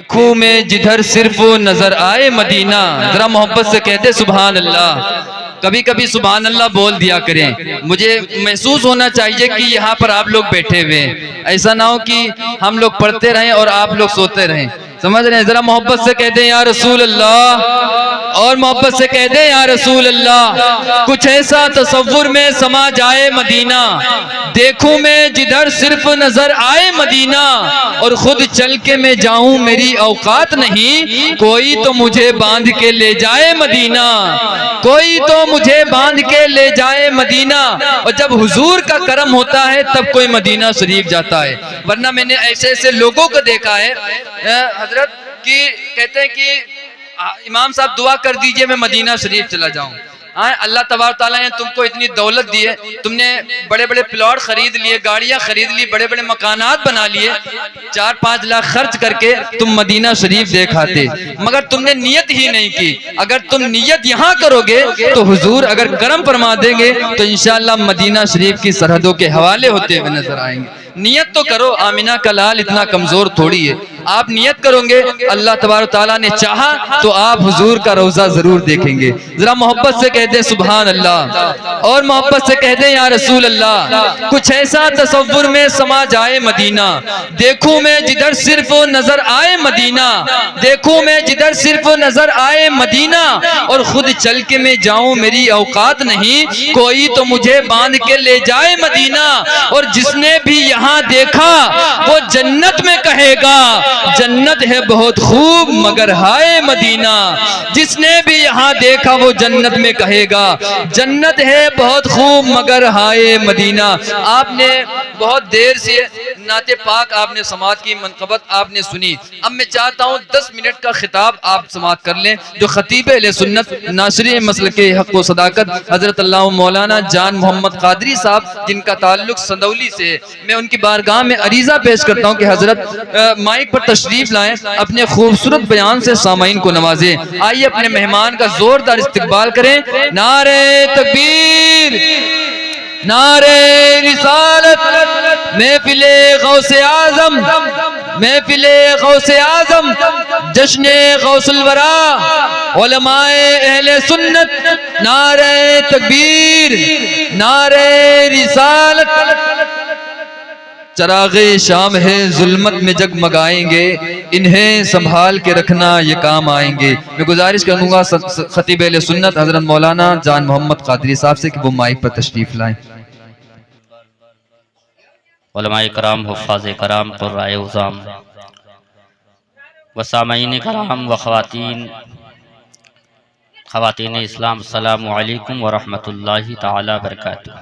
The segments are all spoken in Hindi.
देखूं मैं जिधर सिर्फ नजर आए मदीना। जरा मोहब्बत से कहते सुभान अल्लाह। कभी कभी सुभान अल्लाह बोल दिया करें। मुझे महसूस होना चाहिए कि यहाँ पर आप लोग बैठे हुए हैं, ऐसा ना हो कि हम लोग पढ़ते रहें और आप लोग सोते रहें। समझ रहे हैं? जरा मोहब्बत से कहते हैं या रसूल अल्लाह, और मोहब्बत से कहते हैं या रसूल अल्लाह। कुछ ऐसा तसव्वुर में समा जाए मदीना, देखूं मैं जिधर सिर्फ नजर आए मदीना, और खुद चल के मैं जाऊं मेरी औकात नहीं, कोई तो मुझे बांध के ले जाए मदीना, कोई तो मुझे बांध के ले जाए मदीना। और जब हुजूर का करम होता है तब कोई मदीना शरीफ जाता है, वरना मैंने ऐसे ऐसे लोगों को देखा है हजरत कि कहते हैं कि इमाम साहब दुआ कर दीजिए मैं मदीना शरीफ चला जाऊं। हाँ, अल्लाह तबारक तआला ने तुमको इतनी दौलत दी है, तुमने बड़े बड़े प्लॉट खरीद लिए, गाड़ियां खरीद ली, बड़े बड़े मकानात बना लिए, 4-5 लाख खर्च करके तुम मदीना शरीफ देखाते, मगर तुमने नियत ही नहीं की। अगर तुम नियत यहाँ करोगे तो हुजूर अगर करम फरमा देंगे तो इंशाअल्लाह मदीना शरीफ की सरहदों के हवाले होते हुए नजर आएंगे। नियत तो करो, आमिना का लाल इतना कमजोर थोड़ी है। आप नियत करोगे, अल्लाह तबारक तआला ने चाहा तो आप हुजूर का रोजा जरूर देखेंगे। जरा मोहब्बत से कहते सुभान अल्लाह, और मोहब्बत से कहते या रसूल अल्लाह। कुछ ऐसा तसव्वुर में समा जाए मदीना, देखूं मैं जिधर सिर्फ नजर आए मदीना, देखूं मैं जिधर सिर्फ नजर आए मदीना, और खुद चल के मैं जाऊं मेरी औकात नहीं, कोई तो मुझे बांध के ले जाए मदीना। और जिसने भी यहाँ देखा वो जन्नत में कहेगा जन्नत है बहुत खूब मगर हाय मदीना। जिसने भी यहाँ देखा वो जन्नत में कहेगा जन्नत है बहुत खूब मगर हाय मदीना। आपने बहुत देर से नाते पाक आपने समात की, मनक़बत आपने सुनी। अब मैं चाहता हूँ 10 मिनट का खिताब आप समात कर लें, जो खतीब अहले सुन्नत नासिर मसल के हक़ व सदाकत हजरत अल्लाह मौलाना जान मोहम्मद कादरी साहब, जिनका ताल्लुक संदौली से, मैं उनकी बारगाह में अरीज़ा पेश करता हूँ कि हजरत माइक पर तशरीफ लाएं, अपने खूबसूरत बयान से सामाइन को नवाजें। आइए अपने मेहमान का जोरदार इस्तकबाल करें। नारे तकबीर, नारे रिसालत, महफिले गौसे आजम, महफिले गौसे आजम, जश्ने गौसुल वरा, उलमाए अहले सुन्नत। नारे तकबीर, नारे रिसालत। चरागे शाम है जुल्मत में जगमगाएंगे, इन्हें संभाल के रखना ये काम आएंगे। मैं गुजारिश करूंगा खतीब अहले सुन्नत हजरत मौलाना जान मोहम्मद कादरी साहब से कि वो माइक पर तशरीफ लाएं। उलमाए कराम, हुफ़ाज़े कराम, क़ुर्राए उज़ाम व सामईन कराम व ख़वातीन इस्लाम, अस्सलामु अलैकुम व रहमतुल्लाहि तआला व बरकातुहू।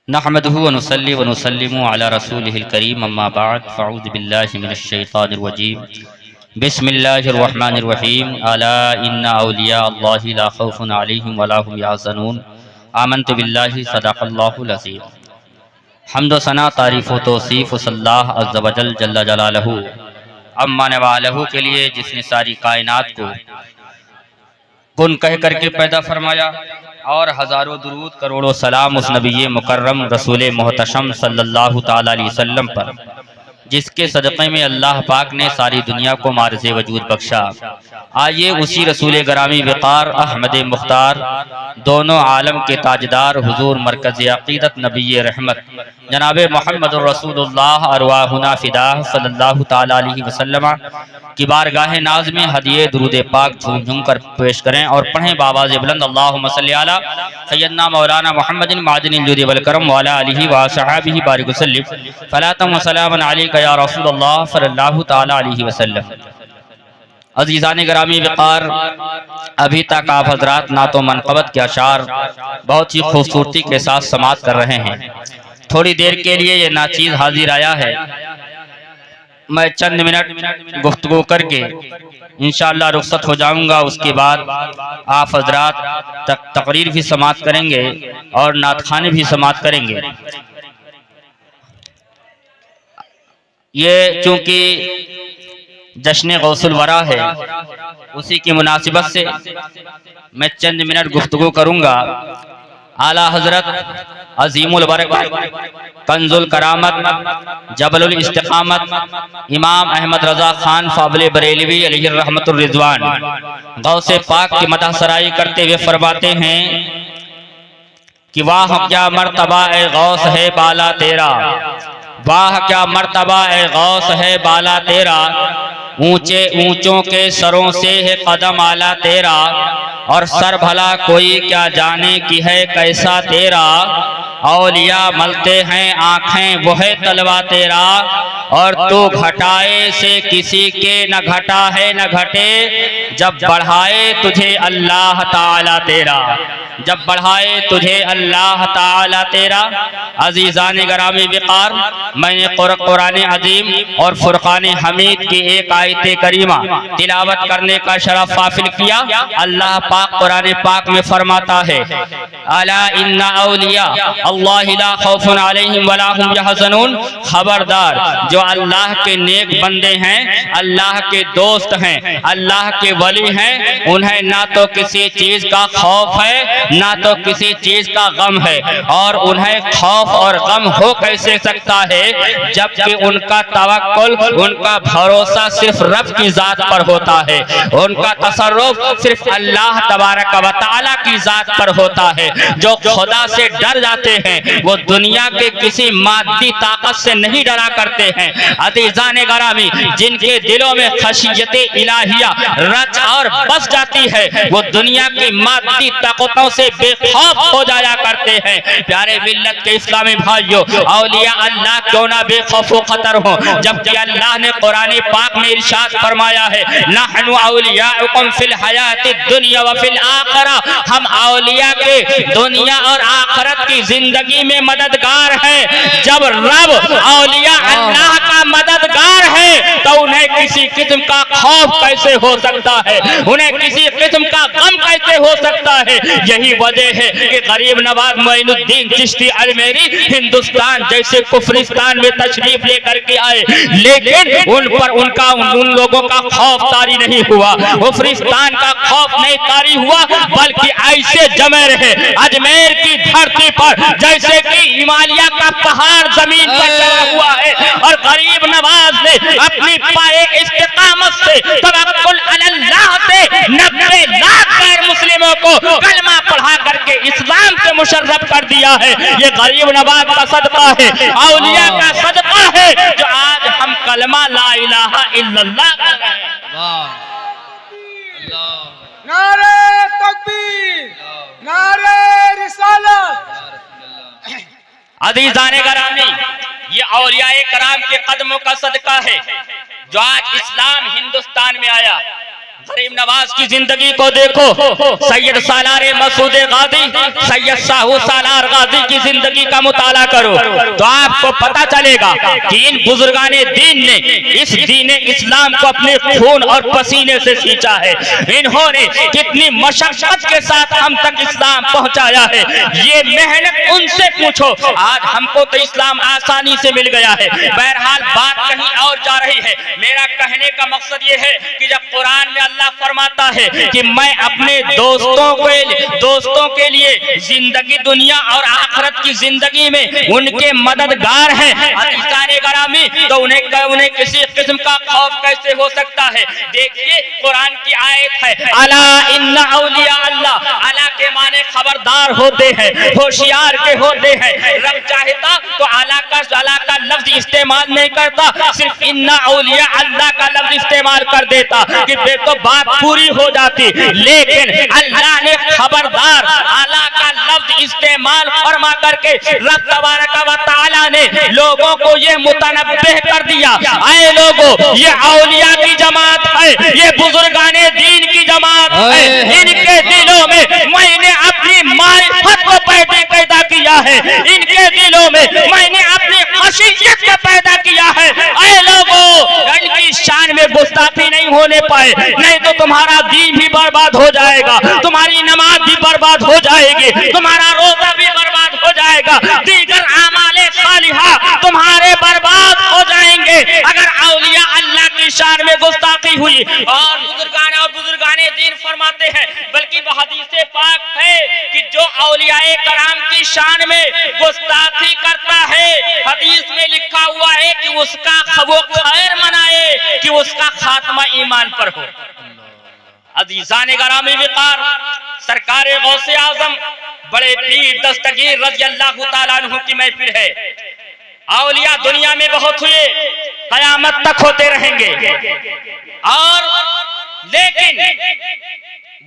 नहमदुहु व नुसल्ली व नुसल्लिमु अला रसूलिहिल करीम, अम्मा बाद, फ़अऊज़ु बिल्लाहि मिनश शैतानिर रजीम, बिस्मिल्लाहिर रहमानिर रहीम। अला इन्ना औलिया अल्लाहि ला खौफुन अलैहिम व ला हुम यहज़नून, आमनतु बिल्लाहि सदक़ल्लाहुल अज़ीम। हम्द व सना, तारीफ़ व तौसीफ़ सल्लाह अज़्ज़ व जल जल्ल जलालहू, अम्मा नवालहू के लिए जिसने सारी कायनात को कुन कह करके पैदा फरमाया, और हज़ारों दुरूद करोड़ों सलाम उस नबी मुकर्रम रसूल मोहतशम सल्लल्लाहु ताला अलैहि वसल्लम पर, जिसके सदक़े में अल्लाह पाक ने सारी दुनिया को मार्ज़े वजूद बख्शा। आइए उसी रसूल गरामी वक़ार अहमद मुख्तार, दोनों आलम के ताजदार, हुजूर मरकज़ अक़ीदत नबी रहमत जनाब मोहम्मद रसूलुल्लाह अरवाहुना फ़िदा सल्लल्लाहु ताला अलैहि वसल्लम की बारगाह नाज़ में हदिये दुरूद पाक झूम झूम कर पेश करें और पढ़ें बावाज़ बुलंद, अल्लाहुम्मा सल्लि अला सय्यदना मौलाना मुहम्मदिन मादिनिल जुदी वल करम व अला आलिहि व असहाबिहि बारिक वसल्लिम फ़लातम व सलामन अलैका या रसूलल्लाह सल्लल्लाहु ताला अलैहि वसल्लम। अज़ीज़ान गिरामी वक़ार, अभी तक आप हजरात नातो मनक़बत के अशार बहुत ही खूबसूरती के साथ समात कर रहे हैं। थोड़ी देर के लिए ये नाचीज़ हाजिर आया है, मैं चंद मिनट गुफ्तगू करके इंशाअल्लाह रुखसत हो जाऊंगा। उसके बाद आप हजरात तकरीर भी समात करेंगे और नातखाने भी समात करेंगे। ये चूँकि जश्न गौसुल वरा है, उसी की मुनासिबत से मैं चंद मिनट गुफ्तगू करूंगा। आला हजरत अजीमुल बरकत कंजुल करामत जबलुल इस्तिकामत इमाम अहमद रजा खान फाबले बरेलवी अलैहि रहमतुर रिजवान गौसे पाक की मदह सराई करते हुए फरमाते हैं कि वाह क्या मर्तबा ए गौस है बाला तेरा, वाह क्या मर्तबा ए गौस है बाला तेरा, ऊंचे ऊंचों के सरों से है कदम आला तेरा, और सर भला कोई क्या जाने की है कैसा तेरा, औलिया मलते हैं आंखें वो है तलवा तेरा, और तू घटाए से किसी के न घटा है न घटे, जब बढ़ाए तुझे अल्लाह ताला तेरा, जब बढ़ाए तुझे अल्लाह ताला तेरा। अजीज़ान गरामी विकार, मैंने कुरान अजीम और फुरकान हमीद की एक आयत करीमा तिलावत करने का शरफ हासिल किया। अल्लाह पाक कुरान पाक में फरमाता है, अला इन्ना औलिया अल्लाह ला खौफुन अलैहिम वला हुम यहज़नून, खबरदार जो अल्लाह के नेक बंदे हैं, अल्लाह के दोस्त हैं, अल्लाह के वली हैं, उन्हें ना तो किसी चीज का खौफ है ना तो किसी चीज का गम है। और उन्हें खौफ और गम हो कैसे सकता है जबकि उनका तवक्कुल, उनका भरोसा सिर्फ रब की जात पर होता है, उनका तसर्रुफ सिर्फ अल्लाह तबारक व तआला की जात पर होता है। जो खुदा से डर जाते हैं वो दुनिया के किसी मादी ताकत से नहीं डरा करते हैं। अज़ीज़ान गरामी, जिनके दिलों में खशियत इलाहिया रच और बस जाती है वो दुनिया की मादी ताकतों से बेखौफ हो जाया करते हैं। प्यारे मिल्लत के इस्लामी भाइयों, औलिया अल्लाह क्यों ना बेखौफ व खतर हो, जबकि अल्लाह ने कुरान पाक में इरशाद फरमाया है, नहनु औलियाउकुम फिल हयातिद दुनिया व फिल आखिरा, हम औलिया के दुनिया और आखिरत की जिंदगी में मददगार हैं। जब रब औलिया अल्लाह का मददगार है तो उन्हें किसी किस्म का खौफ कैसे हो सकता है, उन्हें किसी किस्म का गम कैसे हो सकता है। यही वजह है कि गरीब नवाज मोइनुद्दीन चिश्ती अजमेरी हिंदुस्तान जैसे कुफरिस्तान में तशरीफ लेकर के आए, लेकिन उन पर उन लोगों का खौफ तारी नहीं हुआ, कुफरिस्तान का खौफ नहीं तारी हुआ, बल्कि ऐसे जमे रहे अजमेर की धरती पर जैसे कि हिमालय का पहाड़ जमीन पर चढ़ा हुआ है। और गरीब नवाज ने अपनी पाए इस्तिकामत से, तवक्कुल अल्लाह से 90 लाख गैर मुस्लिमों को कलमा पढ़ा करके इस्लाम से मुशर्रफ कर दिया है। ये गरीब नवाज का सदका है, औलिया का सदका है, जो आज हम कलमा ला इलाहा इल्लल्लाह कर रहे हैं। नारे तकबीर, नारे रिसालत। अज़ीज़ाने गरामी, ये औलियाए कराम के कदमों का सदका है जो आज इस्लाम हिंदुस्तान में आया। गरीब नवाज की जिंदगी को देखो, सैयद सालार मसूद गाजी, सैयद साहू सालार गाजी की जिंदगी का मुताला करो तो आपको पता चलेगा कि इन बुजुर्गाने दीन ने इस दीन इस्लाम को अपने खून और पसीने से सींचा है। इन्होंने कितनी मशक्कत के साथ हम तक इस्लाम पहुंचाया है, ये मेहनत उनसे पूछो। आज हमको तो इस्लाम आसानी से मिल गया है। बहरहाल बात कहीं और जा रही है। मेरा कहने का मकसद ये है कि जब कुरान में अल्लाह फरमाता है कि मैं अपने दोस्तों के लिए जिंदगी दुनिया और आखिरत की जिंदगी में उनके मददगार हैं, अज़ीज़ाने गरामी, तो उन्हें किसी किस्म का खौफ कैसे हो सकता है। देखिए कुरान की आयत है, अला इन्ना औलिया अल्लाह, अला के माने खबरदार होते हैं, होशियार के होते हैं। रब चाहता तो अला का लफ्ज इस्तेमाल नहीं करता, सिर्फ इन्ना औलिया अल्लाह का लफ्ज इस्तेमाल कर देता कि तो बात पूरी हो जाती। लेकिन अल्लाह ने खबरदार आला का लफ्ज इस्तेमाल फरमा करके रब तबारक व तआला ने लोगों को ये मुतनब्बिह कर दिया, ऐ लोगों, ये औलिया की जमात है, ये बुजुर्गाने दीन की जमात है, इनके दिलों में मैंने अपनी मारिफत को पैदा किया है, इनके दिलों में मैंने अपनी खशियत को पैदा किया है। ऐ लोगों, इनकी शान में गुस्ताखी नहीं होने पाए, नहीं तो तुम्हारा दीन भी बर्बाद हो जाएगा, तुम्हारी नमाज भी बर्बाद हो जाएगी, तुम्हारा रोजा भी बर्बाद हो जाएगा, दीगर आमाले सालिहा तुम्हारे बर्बाद हो जाएंगे अगर औलिया अल्लाह की शान में गुस्ताखी हुई। और बुजुर्गाने दीन फरमाते हैं, बल्कि हदीस पाक है कि जो औलियाए कराम की शान में गुस्ताखी करता है, हदीस में लिखा हुआ है कि उसका वो खैर मनाए कि उसका खात्मा ईमान पर हो। अज़ीज़ान गिरामी विक़ार, सरकार गौसे आज़म बड़े पीर दस्तगीर रज़ी अल्लाह ताला अन्हु की महफिल है। औलिया दुनिया में बहुत हुए, क़यामत तक होते रहेंगे, और लेकिन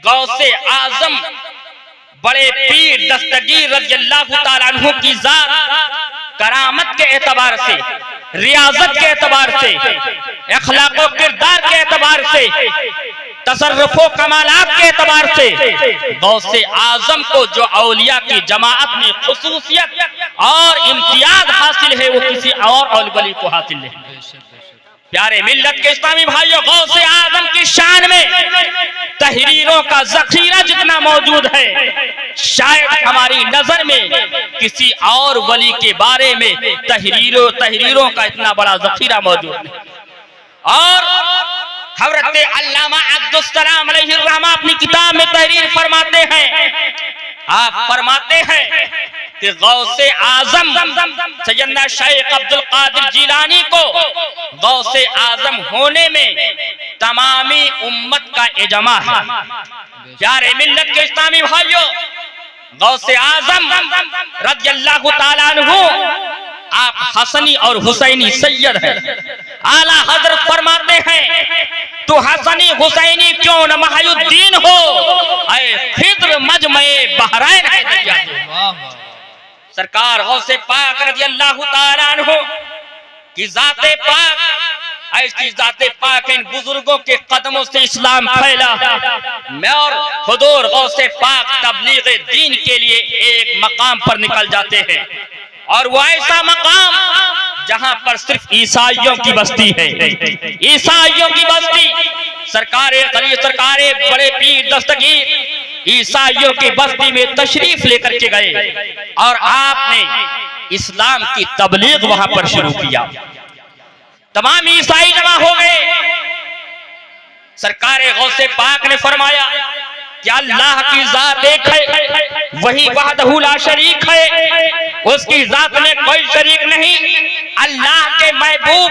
गौसे आज़म बड़े पीर दस्तगीर रज़ी अल्लाह ताला अन्हु की ज़ात करामत के एतबार से, रियाजत के एतबार से, अखलाक व किरदार के एतबार से, तसर्रुफ़ो कमालात के एतबार से गौसे आज़म को जो औलिया की जमाअत में खुसूसियत और इम्तियाज हासिल है वो किसी और वली को हासिल नहीं। प्यारे मिल्लत के इस्लामी भाइयों, गौसे आज़म की शान में तहरीरों का ज़ख़ीरा जितना मौजूद है, शायद हमारी नजर में किसी और वली के बारे में तहरीरों का इतना बड़ा ज़ख़ीरा मौजूद नहीं। और हज़रत अल्लामा अब्दुस्सलाम अलैहिर्रहमा अपनी किताब में तहरीर फरमाते हैं, आप फरमाते हैं कि गौसे आज़म सैयदना शेख अब्दुल कादिर जिलानी को गौसे आज़म होने में तमामी उम्मत का इजमा है। प्यारे मिल्लत के इस्लामी भाइयों, गौसे आज़म रज़ियल्लाहु ताला अन्हु आप हसनी और हुसैनी सैयद है। आला हजरत फरमाते हैं, तू हसनी हुसैनी क्यों न महायुद्दीन हो, ऐ खिद्र मजमे बहरैन है दरिया। सरकार गौसे पाक रज़ियल्लाहु ताला अन्हु की ज़ाते पाक, ऐसी ज़ाते पाक इन बुजुर्गों के कदमों से इस्लाम फैला। मैं और हुजूर गौसे पाक तबलीग दीन के लिए एक मकाम पर निकल जाते हैं, और वो ऐसा मकाम जहां पर सिर्फ ईसाइयों की बस्ती है, ईसाइयों की बस्ती। सरकारे बड़े पीर दस्तगीर ईसाइयों की बस्ती में तशरीफ लेकर के गए और आपने इस्लाम की तबलीग वहां पर शुरू किया। तमाम ईसाई जमा हो गए। सरकारे गौसे पाक ने फरमाया कि अल्लाह की जात एक है, वही वहदहु ला शरीक है, उसकी जात में कोई शरीक नहीं। अल्लाह के महबूब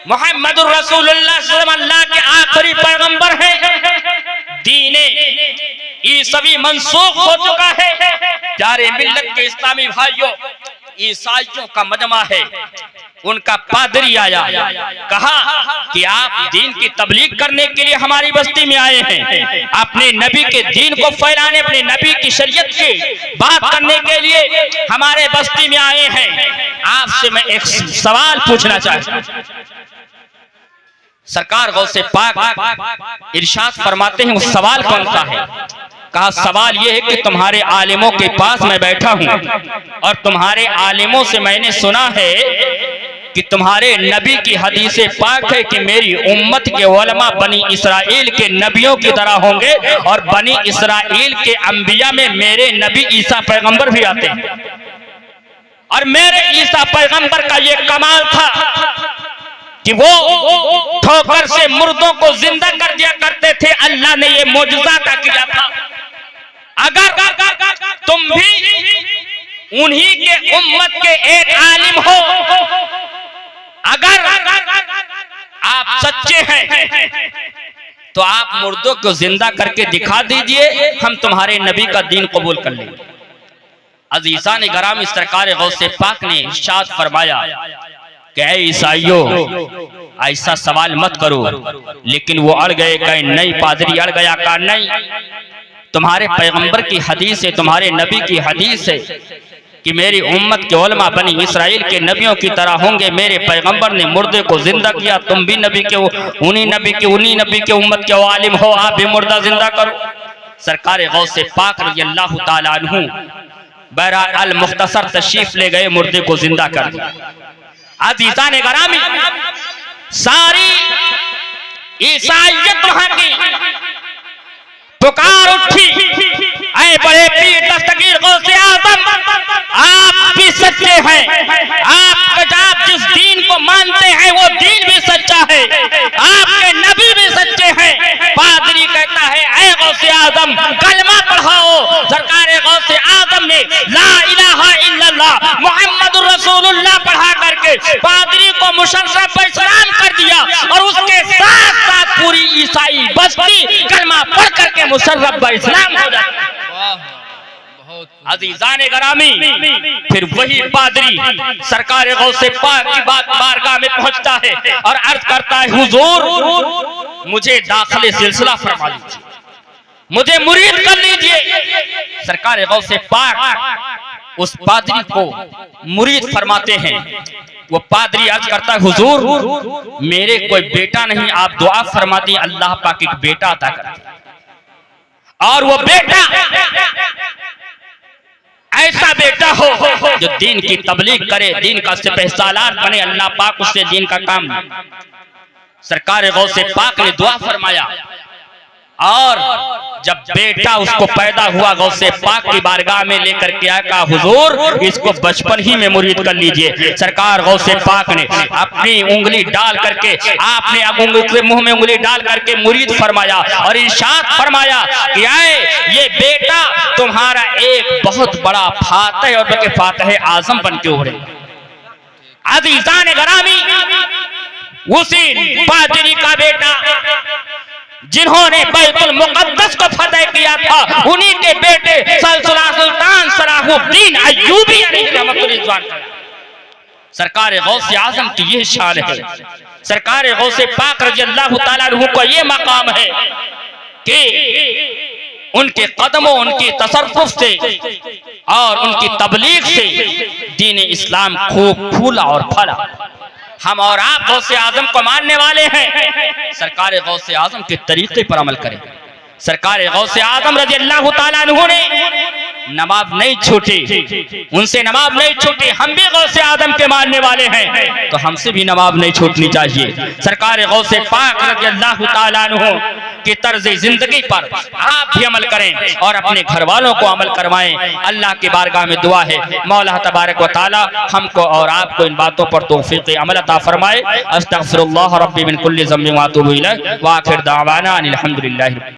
मुहम्मदुर रसूलुल्लाह सल्लल्लाहु अलैहि वसल्लम अल्लाह के आखिरी पैगंबर हैं। दीने ईसावी मंसूख हो चुका है। प्यारे मिल्लत के इस्लामी भाइयों, ईसाइयों का मजमा है, उनका पादरी आया, कहा कि आप दीन की तबलीग करने के लिए हमारी बस्ती में आए हैं, अपने नबी के दीन को फैलाने, अपने नबी की शरीयत की बात करने के लिए हमारे बस्ती में आए हैं। आपसे मैं एक सवाल पूछना चाहता हूं। सरकार गौसे पाक इरशाद फरमाते हैं, वो सवाल कौन सा है? कहा सवाल ये है कि तुम्हारे आलिमों के पास मैं बैठा हूं और तुम्हारे आलिमों से मैंने सुना है कि तुम्हारे नबी की हदीसे पाक है कि मेरी उम्मत के उलमा बनी इसराइल के नबियों की तरह होंगे, और बनी इसराइल के अंबिया में मेरे नबी ईसा पैगंबर भी आते हैं, और मेरे ईसा पैगंबर का ये कमाल था कि वो ठोकर से मुर्दों को जिंदा कर दिया करते थे। अल्लाह ने ये मोजज़ा का किया था। अगर तुम भी उन्हीं के उम्मत के एक आलिम हो, अगर आप सच्चे हैं तो आप मुर्दों को जिंदा करके दिखा दीजिए, हम तुम्हारे नबी का दीन कबूल कर लेंगे। अज़ीज़ान गिरामी, सरकार गौसे पाक ने इरशाद फरमाया कि ऐ ईसाइयों, ऐसा सवाल मत करो। लेकिन वो अड़ गए, कहे नहीं। पादरी अड़ गया, कहा नहीं, तुम्हारे पैगंबर की हदीस है, तुम्हारे नबी की हदीस है कि मेरी उम्मत के उलमा बनी इसराइल के नबियों की तरह होंगे। मेरे पैगंबर ने मुर्दे को जिंदा किया, तुम भी नबी के उन्हीं नबी के उम्मत के आलिम हो, आप भी मुर्दा जिंदा करो। सरकार गौसे पाक रज़ियल्लाहु ताला अन्हु बहरहाल अल मुख्तसर तशरीफ ले गए, मुर्दे को जिंदा कर दिया। अज़ीज़ान गिरामी, सारी ईसाइयत वहां की पुकार उठी, ऐ बड़े पीर दस्तगीर गौसे आज़म, आप भी सच्चे हैं, आप जिस दीन को मानते हैं वो दीन भी सच्चा है, आपके नबी भी सच्चे हैं। पादरी कहता है, ऐ गौसे आज़म, कलमा पढ़ाओ। सरकार गौसे के पादरी को मुशर्रफ इस्लाम कर दिया और उसके साथ साथ पूरी ईसाई बस्ती कलमा पढ़ करके मुशर्रफ इस्लाम हो जाता। अजीजान गरामी, फिर वही पादरी सरकार गौसे पाक की बारगाह में पहुंचता है और अर्ज करता है, हुजूर मुझे दाखिले सिलसिला फरमा लीजिए, मुझे मुरीद कर लीजिए। सरकार गौसे पाक उस पादरी को मुरीद फरमाते हैं। वो पादरी अर्ज करता है, हुजूर मेरे कोई बेटा नहीं, आप दुआ फरमा दी अल्लाह पाक एक बेटा अता कर और वो बेटा ऐसा बेटा हो जो दीन की तबलीग करे, दीन का सिपहसालार बने, अल्लाह पाक उससे दीन का काम। सरकार गौसे पाक ने दुआ फरमाया और जब बेटा उसको पैदा हुआ गौसे पाक की बारगाह में लेकर के आया, कहा हुजूर इसको बचपन ही में मुरीद कर लीजिए। सरकार गौसे पाक ने अपनी उंगली डाल करके, आपने मुंह में उंगली डाल करके मुरीद फरमाया और इरशाद फरमाया कि आए ये बेटा तुम्हारा एक बहुत बड़ा फातह और बल्कि फातह आजम बन के उभरे। अज़ीज़ान गरामी, उसी पादरी का बेटा जिन्होंने बैतुल मुक़द्दस को फतह किया था, उन्हीं के बेटे सुल्तान सलाहुद्दीन अय्यूबी अलैहिर्रहमतुल्लाह। सरकार गौसे आजम की यह शान है, सरकार गौसे पाक रज़ियल्लाहु ताला अन्हु को यह मकाम है कि उनके कदमों, उनकी तसर्रुफ से और उनकी तबलीग से दीन इस्लाम खूब फूला और फला। हम और आप गौसे आजम को मानने वाले हैं, सरकार गौसे आजम के तरीके पर अमल करें। सरकार गौसे आजम रज़ियल्लाहु ताला अन्हु ने नमाज नहीं छूटी, उनसे नमाज नहीं छूटी। हम भी गौसे आजम के मानने वाले हैं तो हमसे भी नमाज नहीं छूटनी चाहिए। सरकार गौसे पाक रज़ियल्लाहु ताला अन्हु की तर्ज जिंदगी पर आप भी अमल करें और अपने घर वालों को अमल करवाएं। अल्लाह की बारगाह में दुआ है, मौला तबारक व तआला हमको और आपको इन बातों पर तौफीक अमल अता फरमाए। अस्तगफिरुल्लाह रब्बी मिन कुल्ली ज़म्बिन व अतूबु इलैह व आखिर दावाना अनिल हम्दुलिल्लाह।